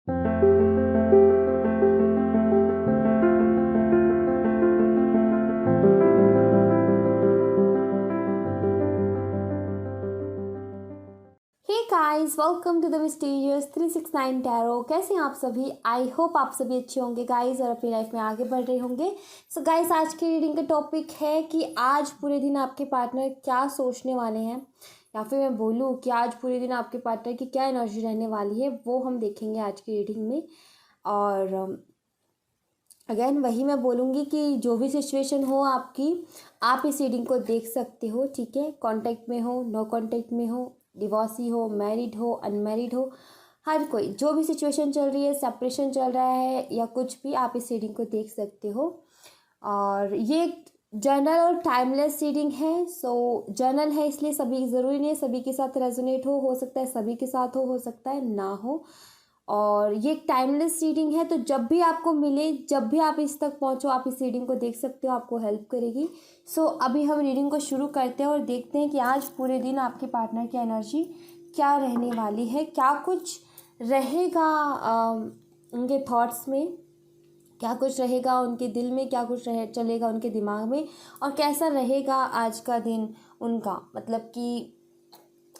Guys welcome to the mysterious 369 tarot. कैसे हैं आप सभी? आई होप आप सभी अच्छे होंगे गाइस और अपनी लाइफ में आगे बढ़ रहे होंगे। सो गाइस, आज की रीडिंग का टॉपिक है कि आज पूरे दिन आपके पार्टनर क्या सोचने वाले हैं, या फिर मैं बोलूँ कि आज पूरे दिन आपके पार्टनर की क्या एनर्जी रहने वाली है, वो हम देखेंगे आज की रीडिंग में। और अगेन वही मैं बोलूँगी कि जो भी सिचुएशन हो आपकी, आप इस रीडिंग को देख सकते हो, ठीक है। कांटेक्ट में हो, नो कांटेक्ट में हो, डिवोर्सी हो, मैरिड हो, अनमैरिड हो, हर कोई जो भी सिचुएशन चल रही है, सेपरेशन चल रहा है या कुछ भी, आप इस रीडिंग को देख सकते हो। और ये एक जर्नल और टाइमलेस रीडिंग है। सो जर्नल है इसलिए सभी ज़रूरी नहीं है सभी के साथ रेजोनेट हो सकता है सभी के साथ हो सकता है ना हो। और ये एक टाइमलेस रीडिंग है, तो जब भी आपको मिले, जब भी आप इस तक पहुंचो, आप इस रीडिंग को देख सकते हो, आपको हेल्प करेगी। सो अभी हम रीडिंग को शुरू करते हैं और देखते हैं कि आज पूरे दिन आपके पार्टनर की एनर्जी क्या रहने वाली है, क्या कुछ रहेगा उनके थॉट्स में, क्या कुछ रहेगा उनके दिल में, क्या कुछ चलेगा उनके दिमाग में, और कैसा रहेगा आज का दिन उनका, मतलब कि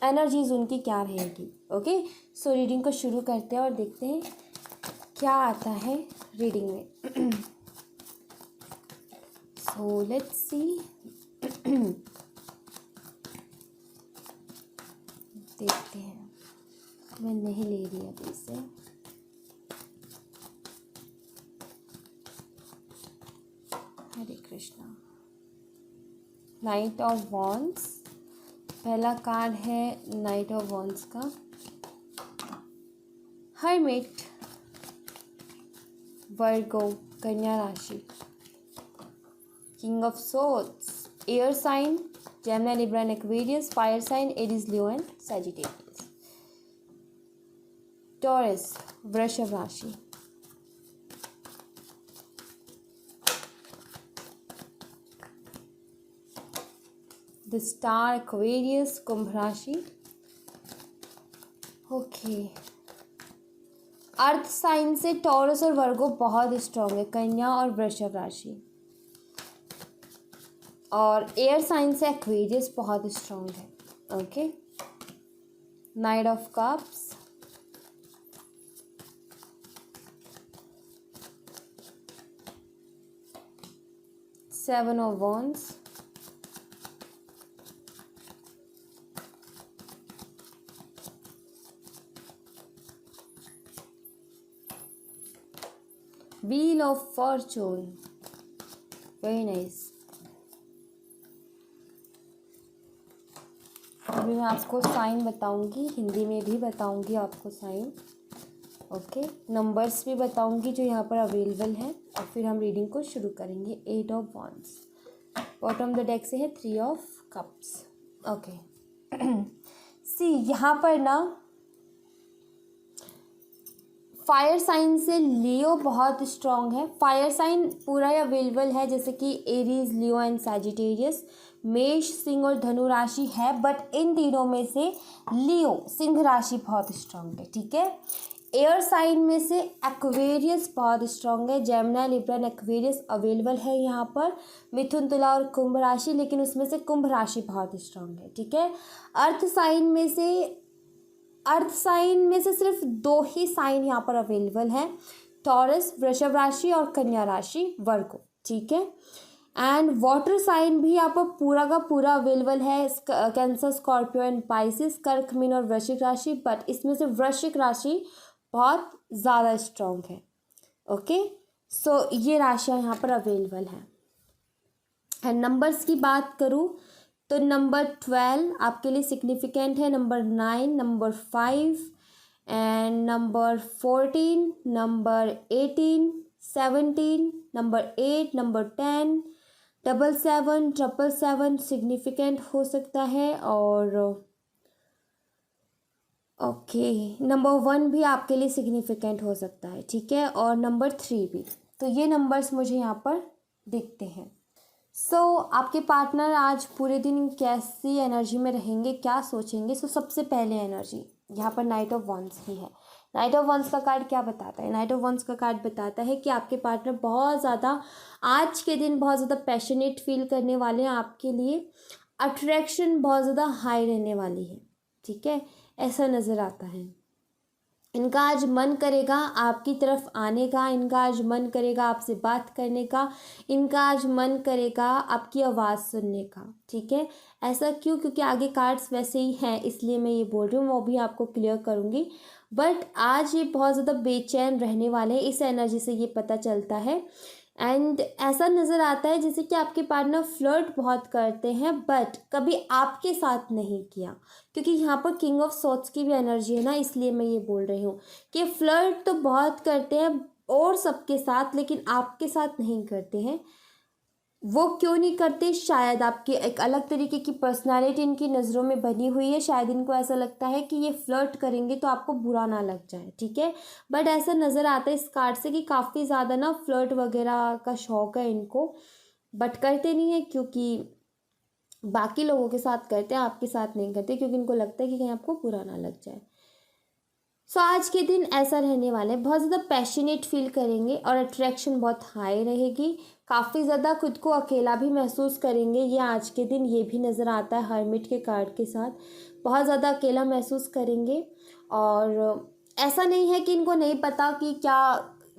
एनर्जीज उनकी क्या रहेगी। ओके, सो रीडिंग को शुरू करते हैं और देखते हैं क्या आता है रीडिंग में। So let's see. देखते हैं, मैं नहीं ले रही अभी से। Hare Krishna. Knight of wands, पहला कार्ड है नाइट ऑफ वॉन्ड्स का। हर्मिट, वर्गो कन्या राशि। King of swords, air sign Gemini, Libra and Aquarius. Fire sign Aries, Leo and Sagittarius. Taurus, वृषभ राशि। द स्टार, एक्वेरियस, कुंभ राशि। ओके, अर्थ साइन से टॉरस और वर्गो बहुत स्ट्रॉन्ग है, कन्या और वृषभ राशि। और एयर साइन से एक्वेरियस बहुत स्ट्रॉन्ग है। Okay, night of cups, seven of wands, wheel of Fortune, very nice. अभी मैं आपको साइन बताऊंगी, हिंदी में भी बताऊंगी आपको साइन। ओके, नंबर्स भी बताऊंगी जो यहाँ पर अवेलेबल है, और फिर हम रीडिंग को शुरू करेंगे। Eight of wands, bottom the deck से है three of cups. Okay, see यहाँ पर ना फायर साइन से लियो बहुत स्ट्रॉन्ग है। फायर साइन पूरा अवेलेबल है, जैसे कि एरीज, लियो एंड सैजिटेरियस। मेष, सिंह और धनु राशि है, बट इन तीनों में से लियो, सिंह राशि बहुत स्ट्रॉन्ग है, ठीक है। एयर साइन में से एक्वेरियस बहुत स्ट्रॉन्ग है, Gemini, Libra and Aquarius available है यहाँ पर। मिथुन, तुला और कुंभ राशि, लेकिन उसमें से कुंभ राशि बहुत स्ट्रॉन्ग है, ठीक है। अर्थ साइन में से सिर्फ दो ही साइन यहाँ पर अवेलेबल है, टॉरस, वृषभ राशि और कन्या राशि, वर्गो, ठीक है। एंड वाटर साइन भी यहाँ पर पूरा का पूरा अवेलेबल है, कैंसर, स्कॉर्पियो एंड पाइसिस, कर्क, मीन और वृश्चिक राशि, बट इसमें से वृश्चिक राशि बहुत ज़्यादा स्ट्रॉन्ग है। ओके, सो ये राशियाँ यहाँ पर अवेलेबल हैं। एंड नंबर्स की बात करूँ तो नंबर 12 आपके लिए सिग्निफिकेंट है, number 9, number 5 and number 14, number 18, 17, number 8, number 10, 77, 777 significant हो सकता है। और ओके, नंबर 1 भी आपके लिए सिग्निफिकेंट हो सकता है, ठीक है, और नंबर 3 भी। तो ये नंबर्स मुझे यहाँ पर दिखते हैं। आपके पार्टनर आज पूरे दिन कैसी एनर्जी में रहेंगे, क्या सोचेंगे। सबसे पहले एनर्जी यहाँ पर नाइट ऑफ वॉन्ड्स की है। नाइट ऑफ वंस का कार्ड क्या बताता है? नाइट ऑफ वंस का कार्ड बताता है कि आपके पार्टनर बहुत ज़्यादा आज के दिन बहुत ज़्यादा पैशनेट फील करने वाले हैं आपके लिए, अट्रैक्शन बहुत ज़्यादा हाई रहने वाली है, ठीक है, ऐसा नज़र आता है। इनका आज मन करेगा आपकी तरफ आने का, इनका आज मन करेगा आपसे बात करने का, इनका आज मन करेगा आपकी आवाज़ सुनने का, ठीक है। ऐसा क्यों? क्योंकि आगे कार्ड्स वैसे ही हैं, इसलिए मैं ये बोल रही हूँ, वो भी आपको क्लियर करूँगी। बट आज ये बहुत ज़्यादा बेचैन रहने वाले हैं, इस एनर्जी से ये पता चलता है। एंड ऐसा नज़र आता है जैसे कि आपके पार्टनर फ्लर्ट बहुत करते हैं, बट कभी आपके साथ नहीं किया, क्योंकि यहाँ पर किंग ऑफ सॉर्ड्स की भी एनर्जी है ना, इसलिए मैं ये बोल रही हूँ कि फ्लर्ट तो बहुत करते हैं और सबके साथ, लेकिन आपके साथ नहीं करते हैं। वो क्यों नहीं करते? शायद आपकी एक अलग तरीके की पर्सनालिटी इनकी नज़रों में बनी हुई है, शायद इनको ऐसा लगता है कि ये फ्लर्ट करेंगे तो आपको बुरा ना लग जाए, ठीक है। बट ऐसा नज़र आता है इस कार्ड से कि काफ़ी ज़्यादा ना फ्लर्ट वगैरह का शौक़ है इनको, बट करते नहीं है क्योंकि बाकी लोगों के साथ करते हैं, आपके साथ नहीं करते, क्योंकि इनको लगता है कि कहीं आपको बुरा ना लग जाए। सो आज के दिन ऐसा रहने वाला है, बहुत ज़्यादा पैशनेट फील करेंगे और अट्रैक्शन बहुत हाई रहेगी, काफ़ी ज़्यादा खुद को अकेला भी महसूस करेंगे ये आज के दिन, ये भी नज़र आता है हर्मिट के कार्ड के साथ, बहुत ज़्यादा अकेला महसूस करेंगे। और ऐसा नहीं है कि इनको नहीं पता कि क्या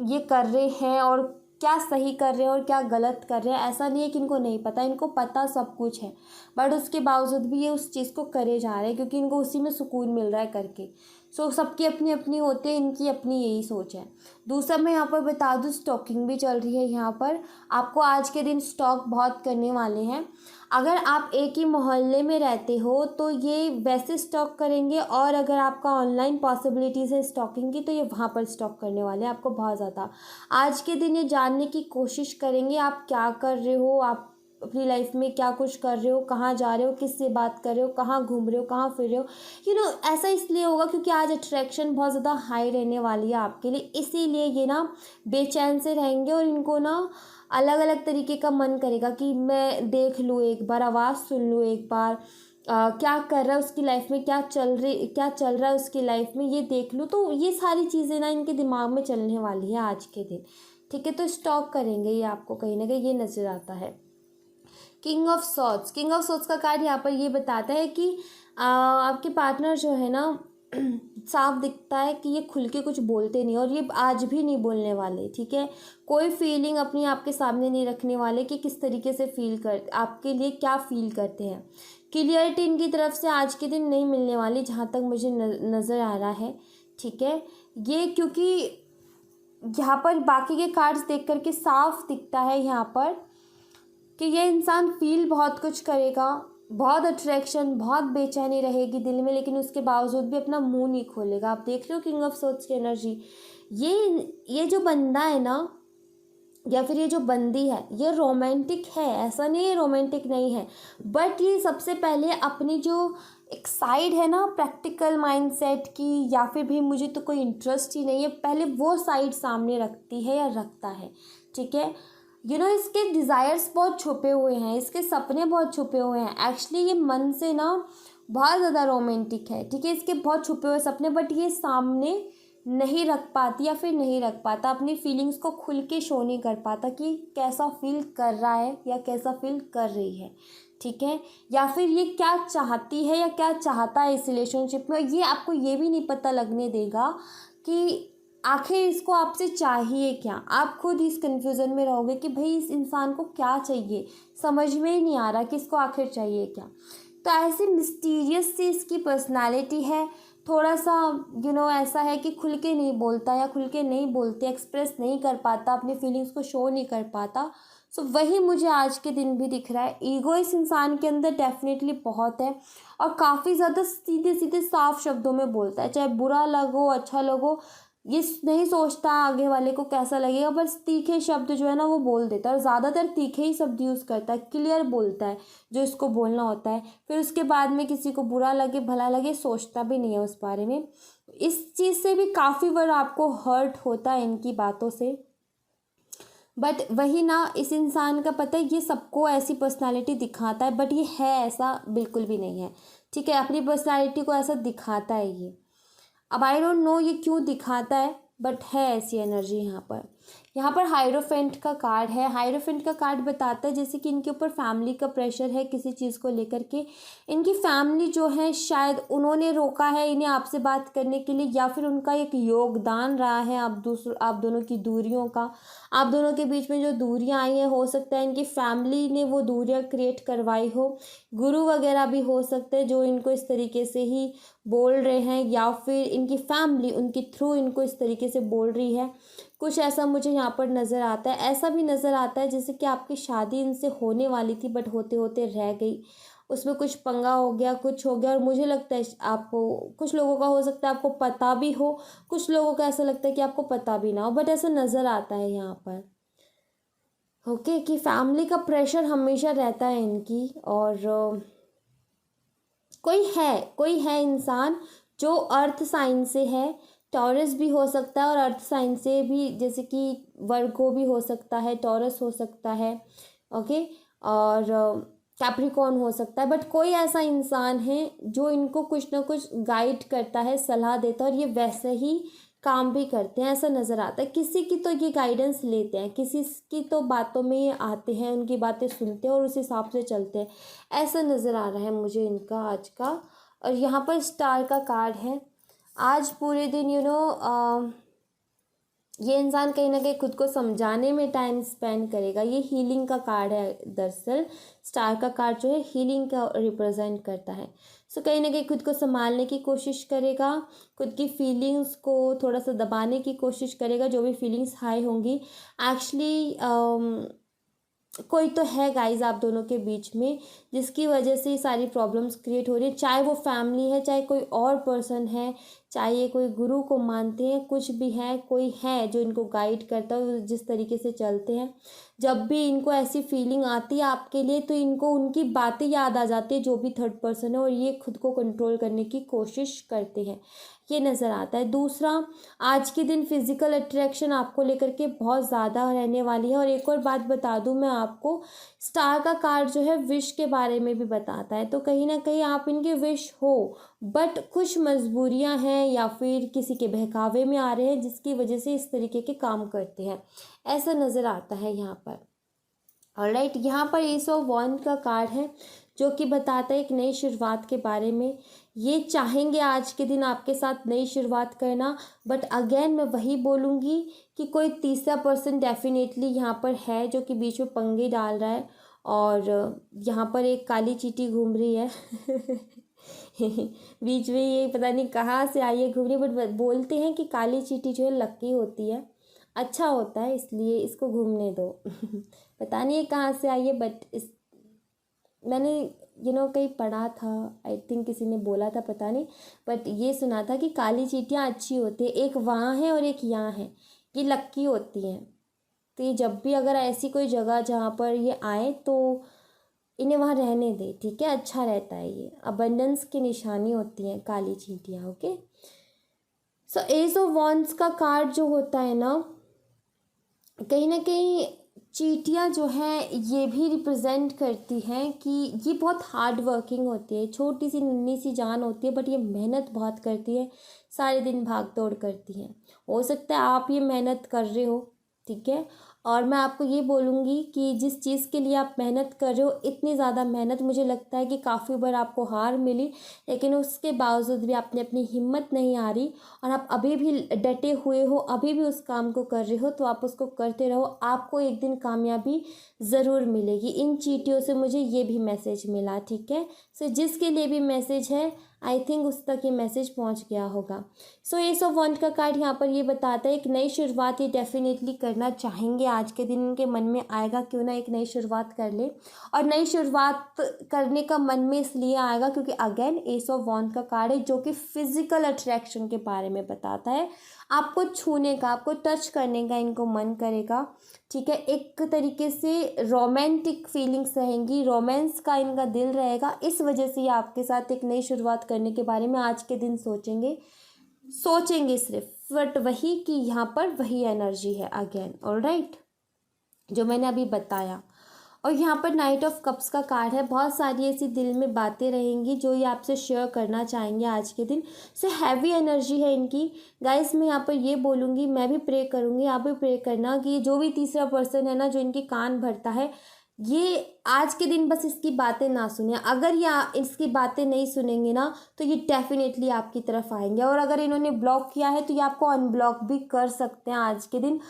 ये कर रहे हैं और क्या सही कर रहे हैं और क्या गलत कर रहे हैं, ऐसा नहीं है कि इनको नहीं पता, इनको पता सब कुछ है, बट उसके बावजूद भी ये उस चीज़ को करे जा रहे हैं क्योंकि इनको उसी में सुकून मिल रहा है करके। सो सबकी अपनी अपनी होती है, इनकी अपनी यही सोच है। दूसरा मैं यहाँ पर बता दूँ, स्टॉकिंग भी चल रही है यहाँ पर, आपको आज के दिन स्टॉक बहुत करने वाले हैं। अगर आप एक ही मोहल्ले में रहते हो तो ये वैसे स्टॉक करेंगे, और अगर आपका ऑनलाइन पॉसिबिलिटीज़ है स्टॉकिंग की तो ये वहाँ पर स्टॉक करने वाले हैं आपको बहुत ज़्यादा। आज के दिन ये जानने की कोशिश करेंगे आप क्या कर रहे हो, आप अपनी लाइफ में क्या कुछ कर रहे हो, कहाँ जा रहे हो, किससे बात कर रहे हो, कहाँ घूम रहे हो, कहाँ फिर रहे हो, ऐसा इसलिए होगा क्योंकि आज अट्रैक्शन बहुत ज़्यादा हाई रहने वाली है आपके लिए, इसीलिए ये ना बेचैन से रहेंगे और इनको ना अलग अलग तरीके का मन करेगा कि मैं देख लूँ एक बार, आवाज़ सुन लूँ एक बार, क्या कर रहा है उसकी लाइफ में, क्या चल रहा है उसकी लाइफ में, ये देख लूँ। तो ये सारी चीज़ें ना इनके दिमाग में चलने वाली है आज के दिन, ठीक है। तो स्टॉक करेंगे ये आपको कहीं ना कहीं, ये नज़र आता है। किंग ऑफ सॉर्ड्स का कार्ड यहाँ पर ये बताता है कि आपके पार्टनर जो है ना साफ दिखता है कि ये खुल के कुछ बोलते नहीं, और ये आज भी नहीं बोलने वाले, ठीक है। कोई फीलिंग अपनी आपके सामने नहीं रखने वाले कि किस तरीके से फील कर, आपके लिए क्या फील करते हैं। क्लियरिटी इनकी तरफ से आज के दिन नहीं मिलने वाली, जहाँ तक मुझे नज़र आ रहा है, ठीक है। ये क्योंकि यहाँ पर बाकी के कार्ड्स देख करके साफ दिखता है यहाँ पर कि ये इंसान फील बहुत कुछ करेगा, बहुत अट्रैक्शन, बहुत बेचैनी रहेगी दिल में, लेकिन उसके बावजूद भी अपना मुंह नहीं खोलेगा। आप देख रहे हो किंग ऑफ सोर्ड्स की एनर्जी, ये जो बंदा है ना, या फिर ये जो बंदी है, ये रोमांटिक है, ऐसा नहीं है रोमांटिक नहीं है, बट ये सबसे पहले अपनी जो एक साइड है ना प्रैक्टिकल माइंडसेट की, या फिर भी मुझे तो कोई इंटरेस्ट ही नहीं है, पहले वो साइड सामने रखती है या रखता है, ठीक है। इसके डिज़ायर्स बहुत छुपे हुए हैं, इसके सपने बहुत छुपे हुए हैं। एक्चुअली ये मन से ना बहुत ज़्यादा रोमांटिक है, ठीक है, इसके बहुत छुपे हुए सपने, बट ये सामने नहीं रख पाती या फिर नहीं रख पाता, अपनी फीलिंग्स को खुल के शो नहीं कर पाता कि कैसा फील कर रहा है या कैसा फील कर रही है, ठीक है। या फिर ये क्या चाहती है या क्या चाहता है इस रिलेशनशिप में, ये आपको ये भी नहीं पता लगने देगा कि आखिर इसको आपसे चाहिए क्या। आप खुद इस कन्फ्यूज़न में रहोगे कि भाई इस इंसान को क्या चाहिए, समझ में ही नहीं आ रहा कि इसको आखिर चाहिए क्या। तो ऐसी मिस्टीरियस सी इसकी पर्सनालिटी है, थोड़ा सा ऐसा है कि खुल के नहीं बोलता या खुल के नहीं बोलते, एक्सप्रेस नहीं कर पाता, अपनी फीलिंग्स को शो नहीं कर पाता। सो वही मुझे आज के दिन भी दिख रहा है। ईगो इस इंसान के अंदर डेफिनेटली बहुत है, और काफ़ी ज़्यादा सीधे सीधे साफ शब्दों में बोलता है, चाहे बुरा लगो अच्छा लगो, ये नहीं सोचता आगे वाले को कैसा लगेगा, बस तीखे शब्द जो है ना वो बोल देता है, और ज़्यादातर तीखे ही शब्द यूज़ करता है, क्लियर बोलता है जो इसको बोलना होता है, फिर उसके बाद में किसी को बुरा लगे भला लगे सोचता भी नहीं है उस बारे में। इस चीज़ से भी काफ़ी बार आपको हर्ट होता है इनकी बातों से, बट वही ना, इस इंसान का पता है ये सबको ऐसी पर्सनालिटी दिखाता है, बट ये है ऐसा बिल्कुल भी नहीं है, ठीक है। अपनी पर्सनालिटी को ऐसा दिखाता है ये, अब आई डोंट नो ये क्यों दिखाता है, बट है ऐसी एनर्जी यहाँ पर। यहाँ पर हायरोफेंट का कार्ड है। हायरोफेंट का कार्ड बताता है जैसे कि इनके ऊपर फैमिली का प्रेशर है किसी चीज़ को लेकर के। इनकी फैमिली जो है शायद उन्होंने रोका है इन्हें आपसे बात करने के लिए, या फिर उनका एक योगदान रहा है आप दोनों की दूरियों का। आप दोनों के बीच में जो दूरियां आई हैं, हो सकता है इनकी फैमिली ने वो दूरियां क्रिएट करवाई हो। गुरु वगैरह भी हो सकते हैं जो इनको इस तरीके से ही बोल रहे हैं, या फिर इनकी फैमिली उनके थ्रू इनको इस तरीके से बोल रही है। कुछ ऐसा मुझे यहाँ पर नज़र आता है। ऐसा भी नज़र आता है जैसे कि आपकी शादी इनसे होने वाली थी बट होते होते रह गई, उसमें कुछ पंगा हो गया, कुछ हो गया। और मुझे लगता है आपको, कुछ लोगों का हो सकता है आपको पता भी हो, कुछ लोगों का ऐसा लगता है कि आपको पता भी ना हो, बट ऐसा नज़र आता है यहाँ पर। ओके, कि फैमिली का प्रेशर हमेशा रहता है इनकी। और कोई है इंसान जो अर्थ साइन से है, टॉरस भी हो सकता है, और अर्थ साइन से भी जैसे कि वर्गो भी हो सकता है, टॉरस हो सकता है, ओके, और कैप्रिकॉर्न हो सकता है। बट कोई ऐसा इंसान है जो इनको कुछ ना कुछ गाइड करता है, सलाह देता है, और ये वैसे ही काम भी करते हैं, ऐसा नज़र आता है। किसी की तो ये गाइडेंस लेते हैं, किसी की तो बातों में ये आते हैं, उनकी बातें सुनते हैं और उस हिसाब से चलते हैं, ऐसा नज़र आ रहा है मुझे इनका आज का। और यहाँ पर स्टार का कार्ड है। आज पूरे दिन ये इंसान कहीं ना कहीं खुद को समझाने में टाइम स्पेंड करेगा। ये हीलिंग का कार्ड है दरअसल। स्टार का कार्ड जो है हीलिंग का रिप्रेजेंट करता है। सो कहीं ना कहीं खुद को संभालने की कोशिश करेगा, खुद की फीलिंग्स को थोड़ा सा दबाने की कोशिश करेगा, जो भी फीलिंग्स हाई होंगी। एक्चुअली कोई तो है गाइज आप दोनों के बीच में जिसकी वजह से ये सारी प्रॉब्लम्स क्रिएट हो रही है, चाहे वो फैमिली है, चाहे कोई और पर्सन है, चाहे ये कोई गुरु को मानते हैं, कुछ भी है, कोई है जो इनको गाइड करता है, जिस तरीके से चलते हैं। जब भी इनको ऐसी फीलिंग आती है आपके लिए तो इनको उनकी बातें याद आ जाती है, जो भी थर्ड पर्सन है, और ये खुद को कंट्रोल करने की कोशिश करते हैं, ये नज़र आता है। दूसरा, आज के दिन फिजिकल अट्रैक्शन आपको लेकर के बहुत ज़्यादा रहने वाली है। और एक और बात बता दूं मैं आपको, स्टार का कार्ड जो है विश के बारे में भी बताता है, तो कहीं ना कहीं आप इनके विश हो, बट कुछ मजबूरियां हैं या फिर किसी के बहकावे में आ रहे हैं जिसकी वजह से इस तरीके के काम करते हैं, ऐसा नज़र आता है यहाँ पर। ऑलराइट, यहाँ पर एस ऑफ वॉन्ड का कार्ड है जो कि बताता है एक नई शुरुआत के बारे में। ये चाहेंगे आज के दिन आपके साथ नई शुरुआत करना, बट अगेन मैं वही बोलूँगी कि कोई तीसरा पर्सन डेफिनेटली यहाँ पर है जो कि बीच में पंगे डाल रहा है। और यहाँ पर एक काली चींटी घूम रही है बीच में, ये पता नहीं कहाँ से आई है घूम रही, बट बोलते हैं कि काली चींटी जो है लकी होती है, अच्छा होता है, इसलिए इसको घूमने दो पता नहीं ये कहाँ से आई है, बट इस मैंने कहीं पढ़ा था, आई थिंक किसी ने बोला था, पता नहीं, बट ये सुना था कि काली चींटियाँ अच्छी होती है, एक वहाँ है और एक यहाँ है, ये लक्की होती हैं। तो ये जब भी अगर ऐसी कोई जगह जहाँ पर ये आए तो इन्हें वहाँ रहने दे, ठीक है, अच्छा रहता है, ये अबंडेंस की निशानी होती हैं काली चींटियाँ। Okay, so S of wands का कार्ड जो होता है ना, कहीं ना कहीं चींटियाँ जो हैं ये भी रिप्रेजेंट करती हैं कि ये बहुत हार्ड वर्किंग होती है, छोटी सी नन्ही सी जान होती है, बट ये मेहनत बहुत करती है, सारे दिन भाग दौड़ करती हैं। हो सकता है आप ये मेहनत कर रहे हो, ठीक है, और मैं आपको ये बोलूँगी कि जिस चीज़ के लिए आप मेहनत कर रहे हो, इतनी ज़्यादा मेहनत मुझे लगता है कि काफ़ी बार आपको हार मिली, लेकिन उसके बावजूद भी आपने अपनी हिम्मत नहीं हारी और आप अभी भी डटे हुए हो, अभी भी उस काम को कर रहे हो, तो आप उसको करते रहो, आपको एक दिन कामयाबी ज़रूर मिलेगी। इन चींटियों से मुझे ये भी मैसेज मिला, ठीक है। सो जिसके लिए भी मैसेज है, आई थिंक उस तक ये मैसेज पहुंच गया होगा। सो एस ऑफ वॉन्ड का कार्ड यहाँ पर ये बताता है एक नई शुरुआत ये डेफिनेटली करना चाहेंगे, आज के दिन उनके मन में आएगा क्यों ना एक नई शुरुआत कर ले। और नई शुरुआत करने का मन में इसलिए आएगा क्योंकि अगेन एस ऑफ वॉन्ड का कार्ड है जो कि फिजिकल अट्रैक्शन के बारे में बताता है, आपको छूने का, आपको टच करने का इनको मन करेगा, ठीक है। एक तरीके से रोमांटिक फीलिंग्स रहेंगी, रोमांस का इनका दिल रहेगा, इस वजह से ये आपके साथ एक नई शुरुआत करने के बारे में आज के दिन सोचेंगे सिर्फ, बट वही कि यहाँ पर वही एनर्जी है अगेन, ऑलराइट, जो मैंने अभी बताया। और यहाँ पर नाइट ऑफ कप्स का कार्ड है। बहुत सारी ऐसी दिल में बातें रहेंगी जो ये आपसे शेयर करना चाहेंगे आज के दिन। सो हैवी एनर्जी है इनकी। गाइस मैं यहाँ पर ये बोलूँगी, मैं भी प्रे करूँगी, आप भी प्रे करना कि जो भी तीसरा पर्सन है ना जो इनके कान भरता है, ये आज के दिन बस इसकी बातें ना सुने। अगर ये इसकी बातें नहीं सुनेंगे ना तो ये डेफिनेटली आपकी तरफ आएंगे। और अगर इन्होंने ब्लॉक किया है तो ये आपको अनब्लॉक भी कर सकते हैं आज के दिन।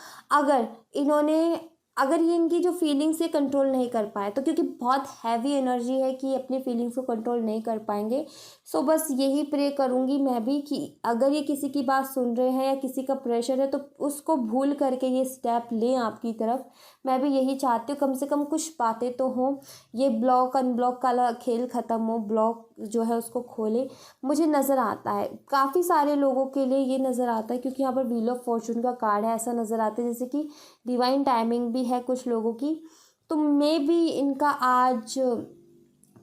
अगर ये इनकी जो फीलिंग्स से कंट्रोल नहीं कर पाए तो, क्योंकि बहुत हैवी एनर्जी है कि ये अपनी फीलिंग्स को कंट्रोल नहीं कर पाएंगे। सो बस यही प्रे करूँगी मैं भी कि अगर ये किसी की बात सुन रहे हैं या किसी का प्रेशर है तो उसको भूल करके ये स्टेप लें आपकी तरफ। मैं भी यही चाहती हूँ, कम से कम कुछ बातें तो हों, ये ब्लॉक अनब्लॉक का खेल ख़त्म हो, ब्लॉक जो है उसको खोले। मुझे नज़र आता है काफ़ी सारे लोगों के लिए ये नज़र आता है, क्योंकि यहाँ पर व्हील ऑफ फॉर्चून का कार्ड है। ऐसा नज़र आता है जैसे कि डिवाइन टाइमिंग भी है कुछ लोगों की। तो मे भी इनका आज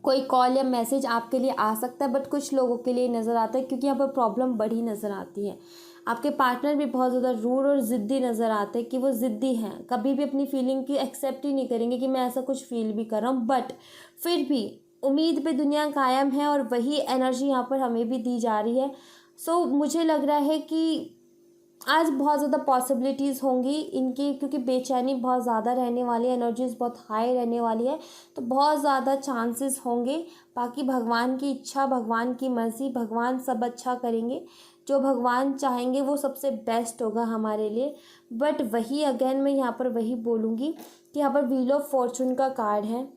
कोई कॉल या मैसेज आपके लिए आ सकता है, बट कुछ लोगों के लिए नज़र आता है क्योंकि यहाँ पर प्रॉब्लम बढ़ी नज़र आती है। आपके पार्टनर भी बहुत ज़्यादा रूड और ज़िद्दी नज़र आते हैं कि वो ज़िद्दी हैं, कभी भी अपनी फीलिंग की एक्सेप्ट ही नहीं करेंगे कि मैं ऐसा कुछ फील भी कर रहा हूँ। बट फिर भी उम्मीद पे दुनिया कायम है और वही एनर्जी यहाँ पर हमें भी दी जा रही है। सो मुझे लग रहा है कि आज बहुत ज़्यादा पॉसिबिलिटीज़ होंगी इनकी, क्योंकि बेचैनी बहुत ज़्यादा रहने वाली है, एनर्जीज बहुत हाई रहने वाली है, तो बहुत ज़्यादा चांसेस होंगे। बाकी भगवान की इच्छा, भगवान की मर्ज़ी, भगवान सब अच्छा करेंगे। जो भगवान चाहेंगे वो सबसे बेस्ट होगा हमारे लिए। बट वही अगेन मैं यहाँ पर वही बोलूँगी कि यहाँ पर व्हील ऑफ फॉर्चून का कार्ड है,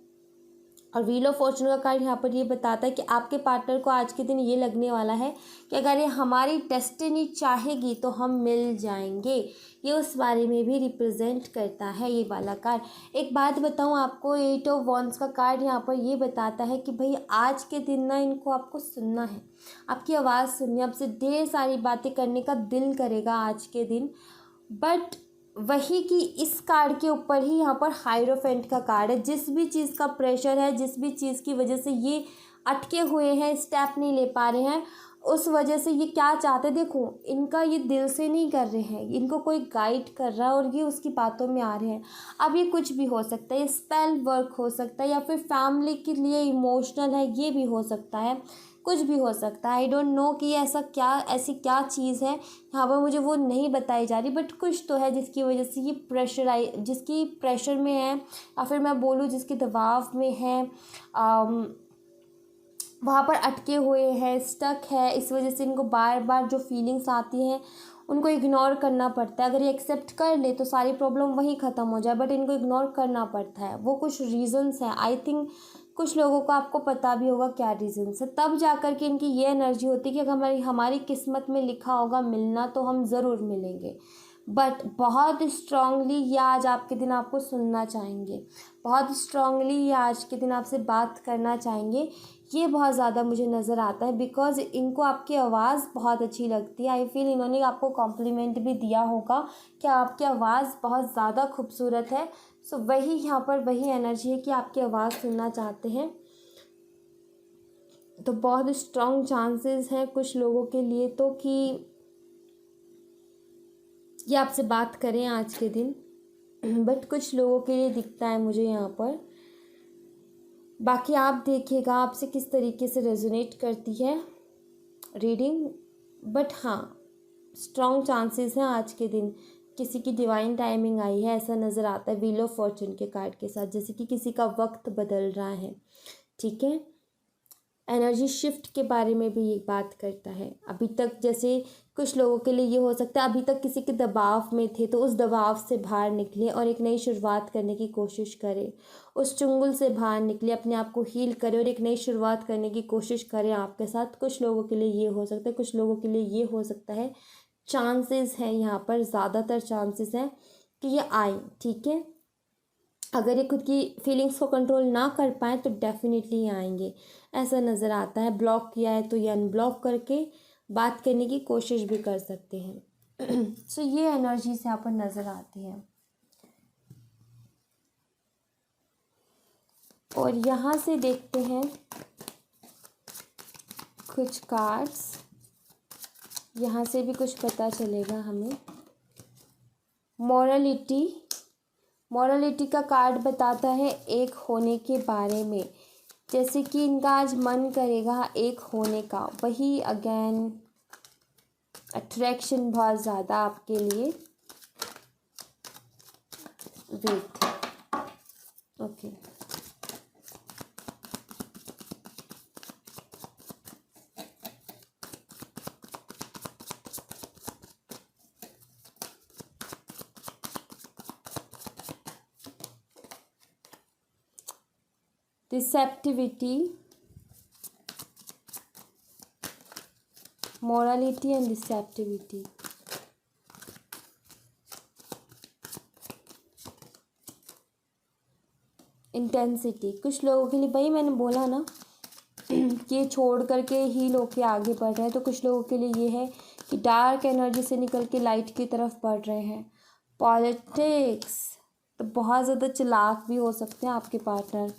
और व्हील ऑफ फॉर्चून का कार्ड यहाँ पर ये बताता है कि आपके पार्टनर को आज के दिन ये लगने वाला है कि अगर ये हमारी डेस्टिनी चाहेगी तो हम मिल जाएंगे। ये उस बारे में भी रिप्रेजेंट करता है ये वाला कार्ड। एक बात बताऊँ आपको, 8 ऑफ वॉन्ड्स का कार्ड यहाँ पर ये बताता है कि भाई आज के दिन ना इनको आपको सुनना है, आपकी आवाज़ सुननी है, आपसे ढेर सारी बातें करने का दिल करेगा आज के दिन। बट वही कि इस कार्ड के ऊपर ही यहाँ पर हायरोफेंट का कार्ड है। जिस भी चीज़ का प्रेशर है, जिस भी चीज़ की वजह से ये अटके हुए हैं, स्टेप नहीं ले पा रहे हैं, उस वजह से ये क्या चाहते हैं, देखो इनका ये दिल से नहीं कर रहे हैं, इनको कोई गाइड कर रहा है और ये उसकी बातों में आ रहे हैं। अब ये कुछ भी हो सकता है, ये स्पेल वर्क हो सकता है या फिर फैमिली के लिए इमोशनल है, ये भी हो सकता है, कुछ भी हो सकता है। आई डोंट नो कि ऐसी क्या चीज़ है यहाँ पर, मुझे वो नहीं बताई जा रही, बट कुछ तो है जिसकी वजह से ये जिसकी प्रेशर में है, या फिर मैं बोलूँ जिसके दबाव में है, वहाँ पर अटके हुए हैं, स्टक है। इस वजह से इनको बार बार जो फीलिंग्स आती हैं उनको इग्नोर करना पड़ता है। अगर ये एक्सेप्ट कर ले तो सारी प्रॉब्लम वहीं ख़त्म हो जाए, बट इनको इग्नोर करना पड़ता है। वो कुछ रीज़न्स हैं, आई थिंक कुछ लोगों को आपको पता भी होगा क्या रीज़न्स है, तब जा कर के इनकी ये एनर्जी होती है कि अगर हमारी किस्मत में लिखा होगा मिलना तो हम ज़रूर मिलेंगे। बट बहुत स्ट्रांगली ये आज आपके दिन आपको सुनना चाहेंगे, बहुत स्ट्रांगली ये आज के दिन आपसे बात करना चाहेंगे। ये बहुत ज़्यादा मुझे नज़र आता है, बिकॉज़ इनको आपकी आवाज़ बहुत अच्छी लगती है। आई फील इन्होंने आपको कॉम्प्लीमेंट भी दिया होगा कि आपकी आवाज़ बहुत ज़्यादा खूबसूरत है। सो वही यहाँ पर वही एनर्जी है कि आपकी आवाज़ सुनना चाहते हैं। तो बहुत स्ट्रॉन्ग चांसेस हैं कुछ लोगों के लिए तो कि ये आपसे बात करें आज के दिन, बट कुछ लोगों के लिए दिखता है मुझे यहाँ पर। बाकी आप देखिएगा आपसे किस तरीके से रेजोनेट करती है रीडिंग। बट हाँ, स्ट्रॉन्ग चांसेस हैं आज के दिन किसी की डिवाइन टाइमिंग आई है, ऐसा नज़र आता है व्हील ऑफ फॉर्चून के कार्ड के साथ, जैसे कि किसी का वक्त बदल रहा है। ठीक है, एनर्जी शिफ्ट के बारे में भी ये बात करता है। अभी तक जैसे कुछ लोगों के लिए ये हो सकता है अभी तक किसी के दबाव में थे तो उस दबाव से बाहर निकले और एक नई शुरुआत करने की कोशिश करें, उस चुंगल से बाहर निकले, अपने आप को हील करें और एक नई शुरुआत करने की कोशिश करें आपके साथ। कुछ लोगों के लिए ये हो सकता है, कुछ लोगों के लिए ये हो सकता है। चांसेस हैं यहाँ पर, ज़्यादातर चांसेस हैं कि ये आए। ठीक है, अगर ये खुद की फीलिंग्स को कंट्रोल ना कर पाएँ तो डेफिनेटली ये आएंगे, ऐसा नज़र आता है। ब्लॉक किया है तो ये अनब्लॉक करके बात करने की कोशिश भी कर सकते हैं। सो ये एनर्जीज यहाँ पर नज़र आती हैं। और यहाँ से देखते हैं कुछ कार्ड्स, यहाँ से भी कुछ पता चलेगा हमें। मॉरलिटी, मॉरलिटी का कार्ड बताता है एक होने के बारे में, जैसे कि इनका आज मन करेगा एक होने का। वही अगेन अट्रैक्शन बहुत ज़्यादा आपके लिए। Wait, okay, receptivity, morality and receptivity. Intensity, कुछ लोगों के लिए, भाई मैंने बोला ना कि ये छोड़ करके ही लोग के आगे बढ़ रहे हैं, तो कुछ लोगों के लिए ये है कि डार्क एनर्जी से निकल के लाइट की तरफ बढ़ रहे हैं। पॉलिटिक्स, तो बहुत ज़्यादा चालाक भी हो सकते हैं आपके पार्टनर,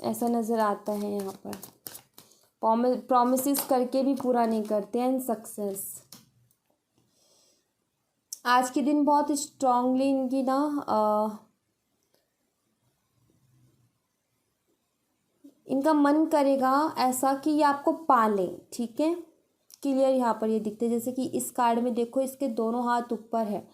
ऐसा नज़र आता है यहाँ पर। प्रॉमिसेस करके भी पूरा नहीं करते हैं। सक्सेस, आज के दिन बहुत स्ट्रांगली इनकी ना इनका मन करेगा ऐसा कि ये आपको पाले, ठीक है, क्लियर यहाँ पर ये दिखते हैं। जैसे कि इस कार्ड में देखो, इसके दोनों हाथ ऊपर है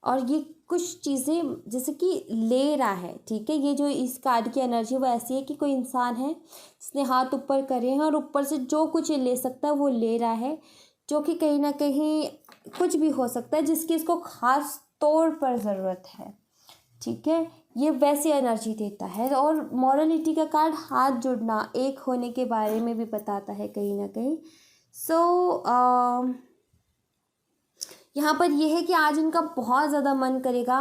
और ये कुछ चीज़ें जैसे कि ले रहा है, ठीक है। ये जो इस कार्ड की एनर्जी वो ऐसी है कि कोई इंसान है जिसने हाथ ऊपर करे हैं और ऊपर से जो कुछ ये ले सकता है वो ले रहा है, जो कि कहीं ना कहीं कुछ भी हो सकता है जिसकी इसको ख़ास तौर पर ज़रूरत है, ठीक है। ये वैसी एनर्जी देता है। और मॉरलिटी का कार्ड हाथ जुड़ना, एक होने के बारे में भी बताता है कहीं ना कहीं। यहाँ पर यह है कि आज इनका बहुत ज़्यादा मन करेगा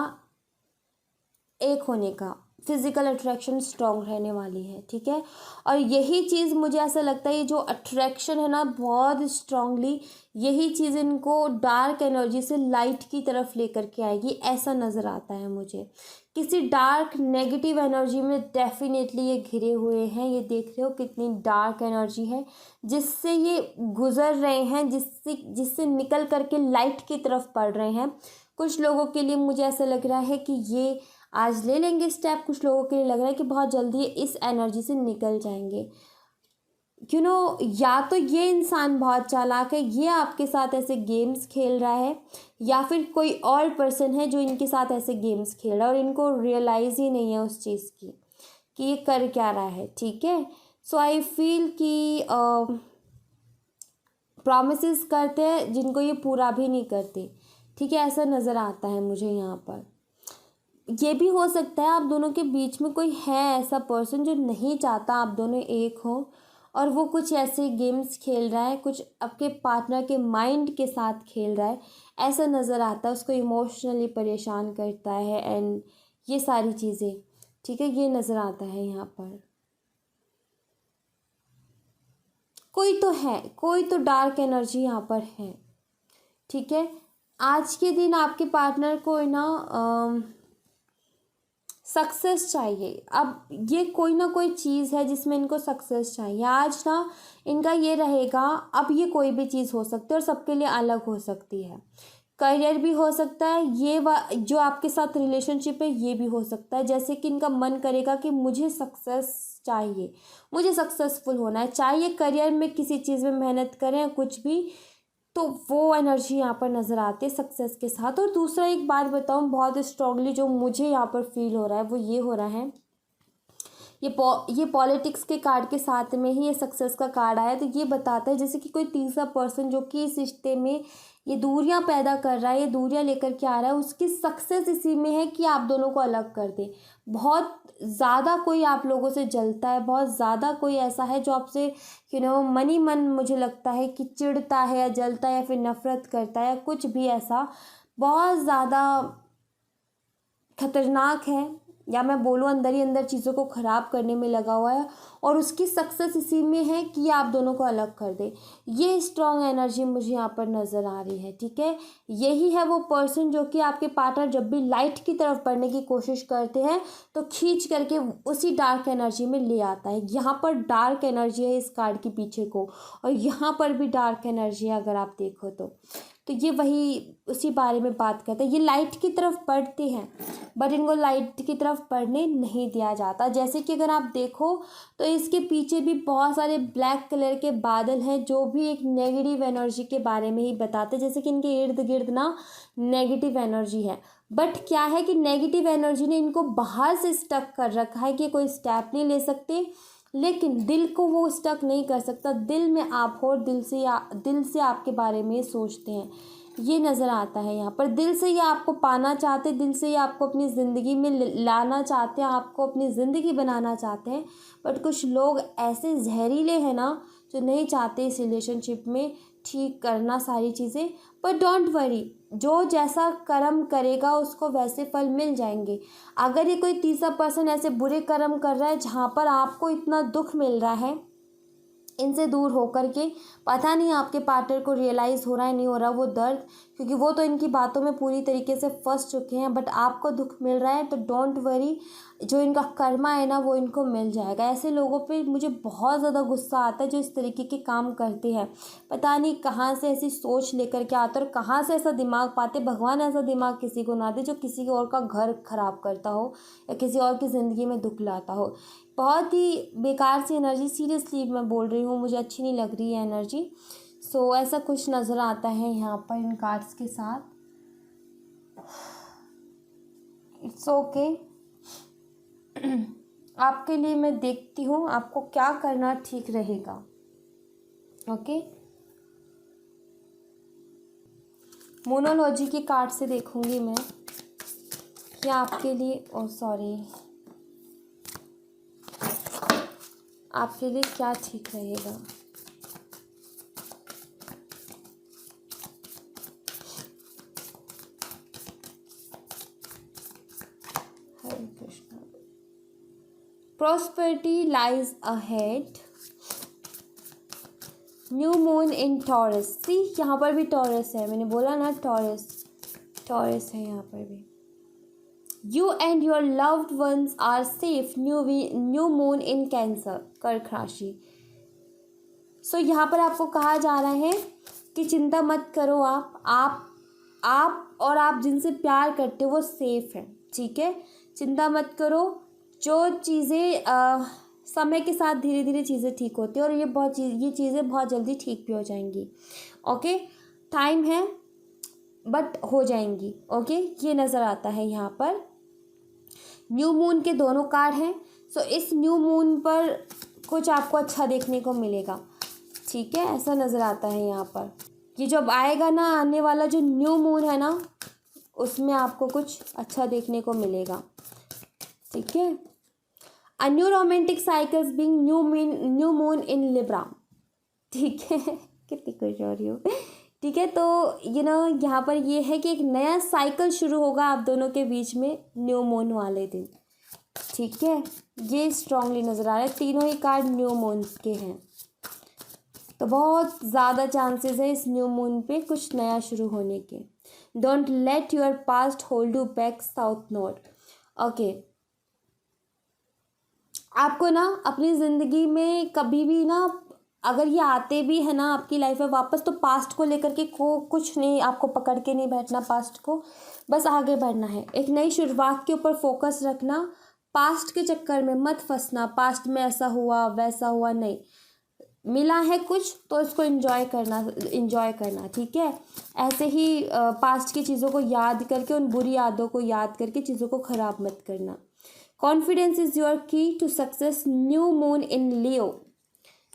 एक होने का, फिज़िकल अट्रैक्शन स्ट्रॉन्ग रहने वाली है, ठीक है। और यही चीज़ मुझे ऐसा लगता है, ये जो अट्रैक्शन है ना बहुत स्ट्रांगली, यही चीज़ इनको डार्क एनर्जी से लाइट की तरफ लेकर के आएगी, ऐसा नज़र आता है मुझे। किसी डार्क नेगेटिव एनर्जी में डेफिनेटली ये घिरे हुए हैं। ये देख रहे हो कितनी डार्क एनर्जी है जिससे ये गुज़र रहे हैं, जिससे निकल करके लाइट की तरफ बढ़ रहे हैं। कुछ लोगों के लिए मुझे ऐसा लग रहा है कि ये आज ले लेंगे स्टेप, कुछ लोगों के लिए लग रहा है कि बहुत जल्दी इस एनर्जी से निकल जाएंगे। या तो ये इंसान बहुत चालाक है, ये आपके साथ ऐसे गेम्स खेल रहा है, या फिर कोई और पर्सन है जो इनके साथ ऐसे गेम्स खेल रहा है और इनको रियलाइज़ ही नहीं है उस चीज़ की कि ये कर क्या रहा है, ठीक है। सो आई फील कि प्रॉमिसेस करते हैं जिनको ये पूरा भी नहीं करते, ठीक है, ऐसा नज़र आता है मुझे यहाँ पर। ये भी हो सकता है आप दोनों के बीच में कोई है ऐसा पर्सन जो नहीं चाहता आप दोनों एक हो, और वो कुछ ऐसे गेम्स खेल रहा है, कुछ आपके पार्टनर के माइंड के साथ खेल रहा है, ऐसा नज़र आता है। उसको इमोशनली परेशान करता है एंड ये सारी चीज़ें, ठीक है, ये नज़र आता है यहाँ पर। कोई तो है, कोई तो डार्क एनर्जी यहाँ पर है, ठीक है। आज के दिन आपके पार्टनर को ना सक्सेस चाहिए। अब ये कोई ना कोई चीज़ है जिसमें इनको सक्सेस चाहिए। आज ना इनका ये रहेगा, अब ये कोई भी चीज़ हो सकती है और सबके लिए अलग हो सकती है। करियर भी हो सकता है, जो आपके साथ रिलेशनशिप है ये भी हो सकता है। जैसे कि इनका मन करेगा कि मुझे सक्सेस चाहिए, मुझे सक्सेसफुल होना है, चाहे ये करियर में किसी चीज़ में मेहनत करें या कुछ भी, तो वो एनर्जी यहाँ पर नज़र आती है सक्सेस के साथ। और दूसरा एक बात बताऊँ बहुत स्ट्रांगली जो मुझे यहाँ पर फील हो रहा है वो ये हो रहा है, ये पॉलिटिक्स के कार्ड के साथ में ही ये सक्सेस का कार्ड आया, तो ये बताता है जैसे कि कोई तीसरा पर्सन जो कि इस रिश्ते में ये दूरियां पैदा कर रहा है, ये दूरियां लेकर के आ रहा है, उसकी सक्सेस इसी में है कि आप दोनों को अलग कर दे। बहुत ज़्यादा कोई आप लोगों से जलता है, बहुत ज़्यादा कोई ऐसा है जो आपसे मन ही मन मुझे लगता है कि चिढ़ता है या जलता है या फिर नफ़रत करता है या कुछ भी ऐसा बहुत ज़्यादा खतरनाक है, या मैं बोलूँ अंदर ही अंदर चीज़ों को ख़राब करने में लगा हुआ है, और उसकी सक्सेस इसी में है कि आप दोनों को अलग कर दे। ये स्ट्रॉन्ग एनर्जी मुझे यहाँ पर नज़र आ रही है, ठीक है। यही है वो पर्सन जो कि आपके पार्टनर जब भी लाइट की तरफ बढ़ने की कोशिश करते हैं तो खींच करके उसी डार्क एनर्जी में ले आता है। यहाँ पर डार्क एनर्जी है इस कार्ड के पीछे को, और यहाँ पर भी डार्क एनर्जी है अगर आप देखो तो, तो ये वही उसी बारे में बात करते हैं। ये लाइट की तरफ बढ़ते हैं बट इनको लाइट की तरफ बढ़ने नहीं दिया जाता। जैसे कि अगर आप देखो तो इसके पीछे भी बहुत सारे ब्लैक कलर के बादल हैं जो भी एक नेगेटिव एनर्जी के बारे में ही बताते हैं। जैसे कि इनके इर्द गिर्द ना नेगेटिव एनर्जी है, बट क्या है कि नेगेटिव एनर्जी ने इनको बाहर से स्टक कर रखा है कि कोई स्टेप नहीं ले सकते, लेकिन दिल को वो स्टक नहीं कर सकता। दिल में आप हो, दिल से आपके बारे में सोचते हैं, ये नज़र आता है यहाँ पर। दिल से ये आपको पाना चाहते, दिल से ये आपको अपनी ज़िंदगी में लाना चाहते हैं, आपको अपनी ज़िंदगी बनाना चाहते हैं। बट कुछ लोग ऐसे जहरीले हैं ना जो नहीं चाहते इस रिलेशनशिप में ठीक करना सारी चीज़ें। पर डोंट वरी, जो जैसा कर्म करेगा उसको वैसे फल मिल जाएंगे। अगर ये कोई तीसरा पर्सन ऐसे बुरे कर्म कर रहा है जहाँ पर आपको इतना दुख मिल रहा है इनसे दूर होकर के, पता नहीं आपके पार्टनर को रियलाइज़ हो रहा है नहीं हो रहा वो दर्द, क्योंकि वो तो इनकी बातों में पूरी तरीके से फंस चुके हैं। बट आपको दुख मिल रहा है तो डोंट वरी, जो इनका कर्मा है ना वो इनको मिल जाएगा। ऐसे लोगों पे मुझे बहुत ज़्यादा गुस्सा आता है जो इस तरीके के काम करते हैं। पता नहीं कहाँ से ऐसी सोच लेकर के आते और कहाँ से ऐसा दिमाग पाते। भगवान ऐसा दिमाग किसी को ना दे जो किसी और का घर ख़राब करता हो या किसी और की ज़िंदगी में दुख लाता हो। बहुत ही बेकार सी एनर्जी, सीरियसली मैं बोल रही हूँ, मुझे अच्छी नहीं लग रही है एनर्जी। सो ऐसा कुछ नज़र आता है यहाँ पर इन कार्ड्स के साथ। इट्स ओके, आपके लिए मैं देखती हूँ आपको क्या करना ठीक रहेगा। ओके, मोनोलॉजी के कार्ड से देखूंगी मैं क्या आपके लिए, सॉरी, आपके लिए क्या ठीक रहेगा। Hare Krishna. Prosperity lies ahead, new moon in Taurus. See यहाँ पर भी टॉरस है, मैंने बोला ना टॉरस है यहाँ पर भी। You and your loved ones are safe, new moon in Cancer, कर्क राशि। सो यहाँ पर आपको कहा जा रहा है कि चिंता मत करो, आप और आप जिनसे प्यार करते हो वो सेफ हैं, ठीक है। चिंता मत करो, जो चीज़ें समय के साथ धीरे धीरे चीज़ें ठीक होती हैं और ये चीज़ें बहुत जल्दी ठीक भी हो जाएंगी। ओके, टाइम है बट हो जाएंगी। ओके, ये नज़र आता है यहाँ पर। न्यू मून के दोनों कार्ड हैं। सो इस न्यू मून पर कुछ आपको अच्छा देखने को मिलेगा, ठीक है, ऐसा नज़र आता है यहाँ पर। ये जब आएगा ना, आने वाला जो न्यू मून है ना, उसमें आपको कुछ अच्छा देखने को मिलेगा, ठीक है। A new romantic cycles being new moon in Libra, ठीक है। कितनी खुश हो रही हो, ठीक है। तो यहाँ पर ये है कि एक नया साइकिल शुरू होगा आप दोनों के बीच में न्यू मून वाले दिन, ठीक है। ये स्ट्रांगली नज़र आ रहा है, तीनों ही कार्ड न्यू मून के हैं, तो बहुत ज़्यादा चांसेस है इस न्यू मून पे कुछ नया शुरू होने के। Don't let your past hold you back, south node. Okay, आपको ना अपनी ज़िंदगी में कभी भी ना, अगर ये आते भी है ना आपकी लाइफ में वापस, तो पास्ट को लेकर के कुछ नहीं, आपको पकड़ के नहीं बैठना पास्ट को, बस आगे बढ़ना है। एक नई शुरुआत के ऊपर फोकस रखना, पास्ट के चक्कर में मत फंसना। पास्ट में ऐसा हुआ वैसा हुआ नहीं, मिला है कुछ तो इसको एंजॉय करना, ठीक है। ऐसे ही पास्ट की चीज़ों को याद करके, उन बुरी यादों को याद करके चीज़ों को ख़राब मत करना। Confidence is your key to success, new moon in Leo.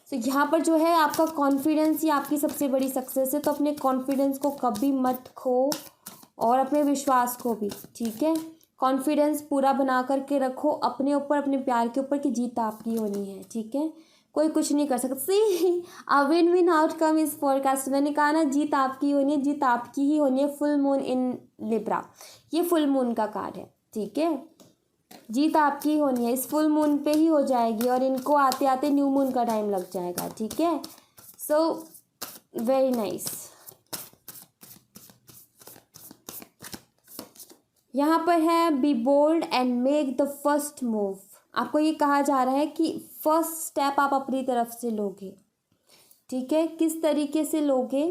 तो यहाँ पर जो है आपका कॉन्फिडेंस ही आपकी सबसे बड़ी सक्सेस है। तो अपने कॉन्फिडेंस को कभी मत खो और अपने विश्वास को भी, ठीक है। कॉन्फिडेंस पूरा बना करके रखो अपने ऊपर, अपने प्यार के ऊपर, कि जीत आपकी होनी है, ठीक है। कोई कुछ नहीं कर सकता। See a win win outcome is forecast, मैंने कहा ना, जीत आपकी होनी है, जीत आपकी ही होनी है। फुल मून इन लिब्रा, ये फुल मून का कार्ड है, ठीक है। जीत आपकी होनी है, इस फुल मून पे ही हो जाएगी और इनको आते आते न्यू मून का टाइम लग जाएगा, ठीक है। So very nice. यहाँ पर है be bold and make the first move. आपको ये कहा जा रहा है कि फर्स्ट स्टेप आप अपनी तरफ से लोगे, ठीक है। किस तरीके से लोगे,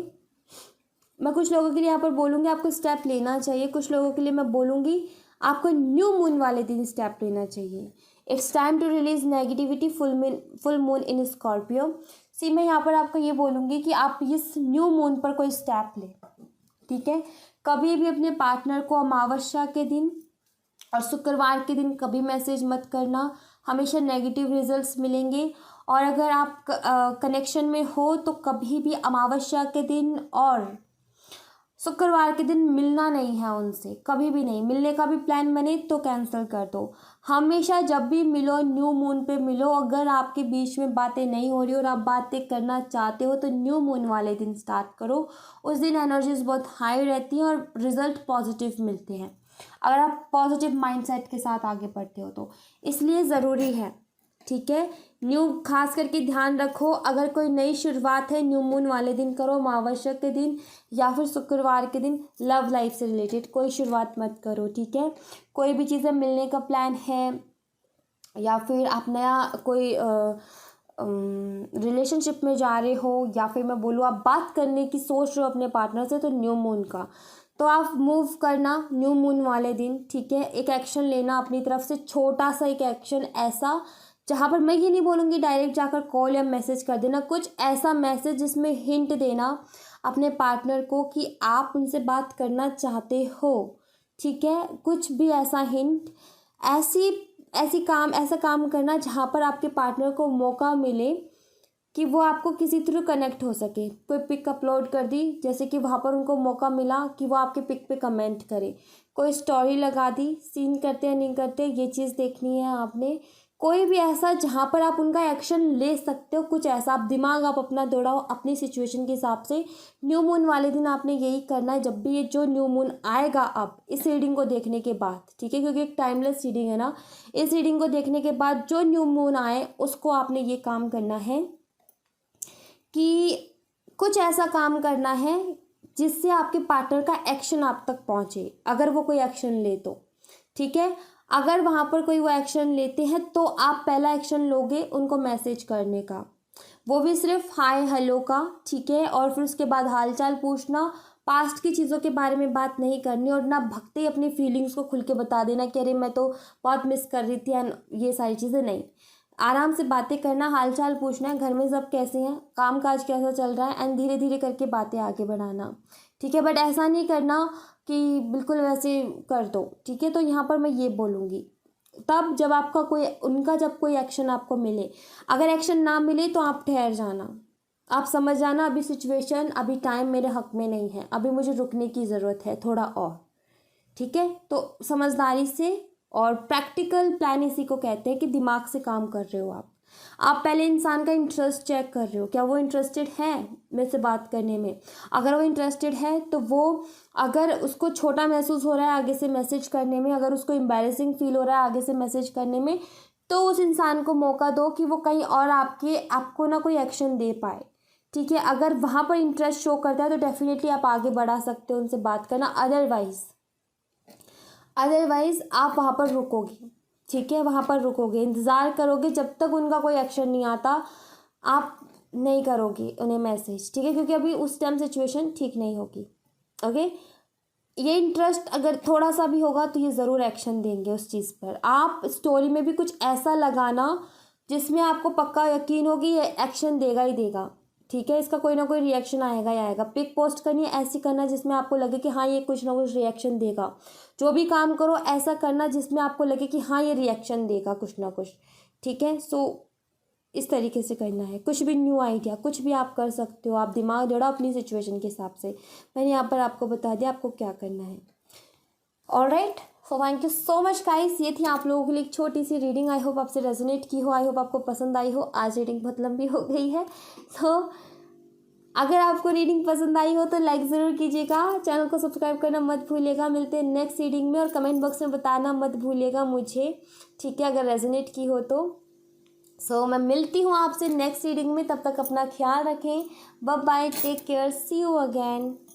मैं कुछ लोगों के लिए यहाँ पर बोलूँगी आपको स्टेप लेना चाहिए, कुछ लोगों के लिए मैं बोलूँगी आपको न्यू मून वाले दिन स्टेप लेना चाहिए। It's time to release negativity, full moon in Scorpio. See मैं यहाँ पर आपको ये बोलूँगी कि आप इस न्यू मून पर कोई स्टेप लें, ठीक है। कभी भी अपने पार्टनर को अमावस्या के दिन और शुक्रवार के दिन कभी मैसेज मत करना, हमेशा नेगेटिव रिजल्ट्स मिलेंगे। और अगर आप कनेक्शन में हो तो कभी भी अमावस्या के दिन और शुक्रवार के दिन मिलना नहीं है उनसे, कभी भी नहीं। मिलने का भी प्लान बने तो कैंसिल कर दो। हमेशा जब भी मिलो न्यू मून पे मिलो। अगर आपके बीच में बातें नहीं हो रही और आप बातें करना चाहते हो तो न्यू मून वाले दिन स्टार्ट करो। उस दिन एनर्जीज बहुत हाई रहती हैं और रिजल्ट पॉजिटिव मिलते हैं, अगर आप पॉजिटिव माइंडसेट के साथ आगे बढ़ते हो तो। इसलिए ज़रूरी है, ठीक है। न्यू खास करके ध्यान रखो, अगर कोई नई शुरुआत है न्यू मून वाले दिन करो, अमावस्या के दिन या फिर शुक्रवार के दिन। लव लाइफ से रिलेटेड कोई शुरुआत मत करो, ठीक है। कोई भी चीज़ें मिलने का प्लान है या फिर आप नया कोई रिलेशनशिप में जा रहे हो या फिर मैं बोलूँ आप बात करने की सोच रहे हो अपने पार्टनर से, तो न्यू मून का तो आप मूव करना न्यू मून वाले दिन, ठीक है। एक एक्शन लेना अपनी तरफ से, छोटा सा एक एक्शन ऐसा जहाँ पर मैं ये नहीं बोलूँगी डायरेक्ट जाकर कॉल या मैसेज कर देना, कुछ ऐसा मैसेज जिसमें हिंट देना अपने पार्टनर को कि आप उनसे बात करना चाहते हो, ठीक है। कुछ भी ऐसा हिंट, ऐसा काम करना जहाँ पर आपके पार्टनर को मौका मिले कि वो आपको किसी थ्रू कनेक्ट हो सके। कोई पिक अपलोड कर दी, जैसे कि वहाँ पर उनको मौका मिला कि वो आपके पिक पे कमेंट करे। कोई स्टोरी लगा दी, सीन करते या नहीं करते ये चीज़ देखनी है आपने। कोई भी ऐसा जहाँ पर आप उनका एक्शन ले सकते हो, कुछ ऐसा आप दिमाग आप अपना दौड़ाओ अपनी सिचुएशन के हिसाब से। न्यू मून वाले दिन आपने यही करना है, जब भी ये जो न्यू मून आएगा अब इस रीडिंग को देखने के बाद, ठीक है, क्योंकि एक टाइमलेस रीडिंग है ना। इस रीडिंग को देखने के बाद जो न्यू मून आए उसको आपने ये काम करना है कि कुछ ऐसा काम करना है जिससे आपके पार्टनर का एक्शन आप तक पहुँचे, अगर वो कोई एक्शन ले तो, ठीक है। अगर वहाँ पर कोई वो एक्शन लेते हैं तो आप पहला एक्शन लोगे उनको मैसेज करने का, वो भी सिर्फ हाय हेलो का, ठीक है। और फिर उसके बाद हालचाल पूछना, पास्ट की चीज़ों के बारे में बात नहीं करनी और ना भगते ही अपनी फीलिंग्स को खुल के बता देना कि अरे मैं तो बहुत मिस कर रही थी एंड ये सारी चीज़ें नहीं। आराम से बातें करना, हालचाल पूछना है, घर में सब कैसे हैं, काम काज कैसा चल रहा है, एंड धीरे धीरे करके बातें आगे बढ़ाना, ठीक है। बट ऐसा नहीं करना कि बिल्कुल वैसे कर दो, ठीक है। तो यहाँ पर मैं ये बोलूँगी तब जब आपका कोई उनका जब कोई एक्शन आपको मिले, अगर एक्शन ना मिले तो आप ठहर जाना, आप समझ जाना अभी सिचुएशन, अभी टाइम मेरे हक में नहीं है, अभी मुझे रुकने की ज़रूरत है थोड़ा और, ठीक है। तो समझदारी से और प्रैक्टिकल प्लान इसी को कहते हैं कि दिमाग से काम कर रहे हो आप पहले इंसान का इंटरेस्ट चेक कर रहे हो, क्या वो इंटरेस्टेड है मेरे से बात करने में। अगर वो इंटरेस्टेड है तो वो, अगर उसको छोटा महसूस हो रहा है आगे से मैसेज करने में, अगर उसको एम्बैरेसिंग फील हो रहा है आगे से मैसेज करने में, तो उस इंसान को मौका दो कि वो कहीं और आपको ना कोई एक्शन दे पाए, ठीक है। अगर वहाँ पर इंटरेस्ट शो करता है तो डेफिनेटली आप आगे बढ़ा सकते हो उनसे बात करना। अदरवाइज आप वहाँ पर रुकोगे, ठीक है, वहाँ पर रुकोगे, इंतज़ार करोगे जब तक उनका कोई एक्शन नहीं आता, आप नहीं करोगे उन्हें मैसेज, ठीक है, क्योंकि अभी उस टाइम सिचुएशन ठीक नहीं होगी, ओके। ये इंटरेस्ट अगर थोड़ा सा भी होगा तो ये ज़रूर एक्शन देंगे उस चीज़ पर। आप स्टोरी में भी कुछ ऐसा लगाना जिसमें आपको पक्का यकीन होगी ये एक्शन देगा ही देगा, ठीक है, इसका कोई ना कोई रिएक्शन आएगा ही आएगा। पिक पोस्ट करनी है ऐसी करना जिसमें आपको लगे कि हाँ ये कुछ ना कुछ रिएक्शन देगा। जो भी काम करो ऐसा करना जिसमें आपको लगे कि हाँ ये रिएक्शन देगा कुछ ना कुछ, ठीक है। सो इस तरीके से करना है। कुछ भी न्यू आइडिया कुछ भी आप कर सकते हो, आप दिमाग दौड़ाओ अपनी सिचुएशन के हिसाब से। मैंने यहाँ पर आपको बता दिया आपको क्या करना है। Alright, so thank you so much guys, ये थी आप लोगों के लिए एक छोटी सी रीडिंग। आई होप आपसे रेजोनेट की हो, आई होप आपको पसंद आई हो। आज रीडिंग बहुत लंबी हो गई है, तो अगर आपको रीडिंग पसंद आई हो तो लाइक ज़रूर कीजिएगा, चैनल को सब्सक्राइब करना मत भूलिएगा। मिलते हैं नेक्स्ट रीडिंग में और कमेंट बॉक्स में बताना मत भूलिएगा मुझे, ठीक है, अगर रेजोनेट की हो तो। सो मैं मिलती हूँ आपसे नेक्स्ट रीडिंग में, तब तक अपना ख्याल रखें। Bye bye, take care, see you again.